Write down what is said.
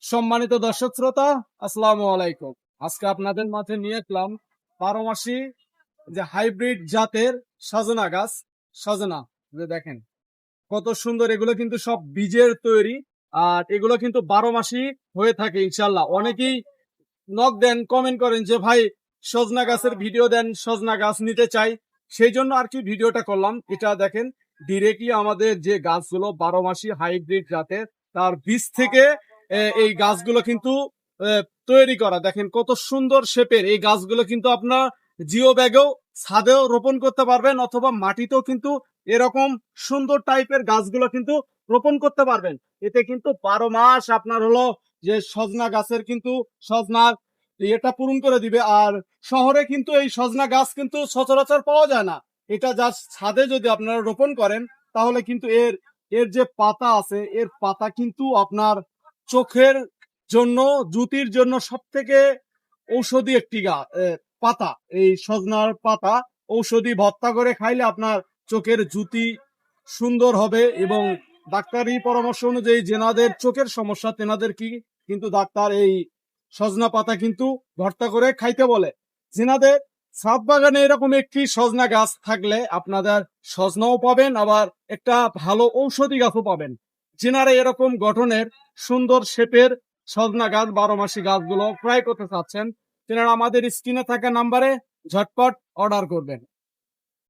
সম্মানিত দর্শক শ্রোতা, আসসালামু আলাইকুম। আজকে আপনাদের মাঝে নিয়ে এলাম 12 মাসি যে হাইব্রিড জাতের সজনা গাছ। সজনা যে দেখেন কত সুন্দর, এগুলো কিন্তু সব বীজের তৈরি। আর এগুলো কিন্তু 12 মাসই হয়ে থাকে ইনশাল্লাহ। অনেকেই নক দেন, কমেন্ট করেন যে ভাই সজনা গাছের ভিডিও দেন, সজনা গাছ নিতে চাই। সেই জন্য আর কি ভিডিওটা করলাম। এটা দেখেন ডিরেক্টলি আমাদের যে গাছগুলো 12 মাসি হাইব্রিড জাতের, তার বীজ থেকে এই গাছগুলো কিন্তু তৈরি করা। দেখেন কত সুন্দর শেপের এই গাছগুলো, কিন্তু আপনার জিও ব্যাগেও ছাদেও রোপণ করতে পারবেন, অথবা মাটিতেও কিন্তু এরকম সুন্দর টাইপের গাছগুলো কিন্তু রোপণ করতে পারবেন। এতে কিন্তু 12 মাস আপনার হলো যে সজনা গাছের কিন্তু সজনার এটা পূরণ করে দিবে। আর শহরে কিন্তু এই সজনা গাছ কিন্তু সচরাচর পাওয়া যায় না। এটা জাস্ট ছাদে যদি আপনারা রোপণ করেন, তাহলে কিন্তু এর এর যে পাতা আছে, এর পাতা কিন্তু আপনার চোখের জন্য, জুতির জন্য সব থেকে ঔষধি একটি পাতা। এই সজনার পাতা ঔষধি, ভর্তা করে খাইলে আপনার চোখের জুতি সুন্দর হবে। এবং ডাক্তারি পরামর্শ অনুযায়ী যেনাদের চোখের সমস্যা, তেনাদের কি কিন্তু ডাক্তার এই সজনা পাতা কিন্তু ভর্তা করে খাইতে বলে। যেনাদের ছাদ বাগানে এরকম একটি সজনা গাছ থাকলে আপনাদের সজনাও পাবেন, আবার একটা ভালো ঔষধি গাছও পাবেন। যেনারা এরকম গঠনের সুন্দর শেপের সজনা গাছ 12 মাসি গাছগুলো ক্রয় করতে চাচ্ছেন, তেনারা আমাদের স্ক্রিনে থাকা নাম্বারে ঝটপট অর্ডার করবেন।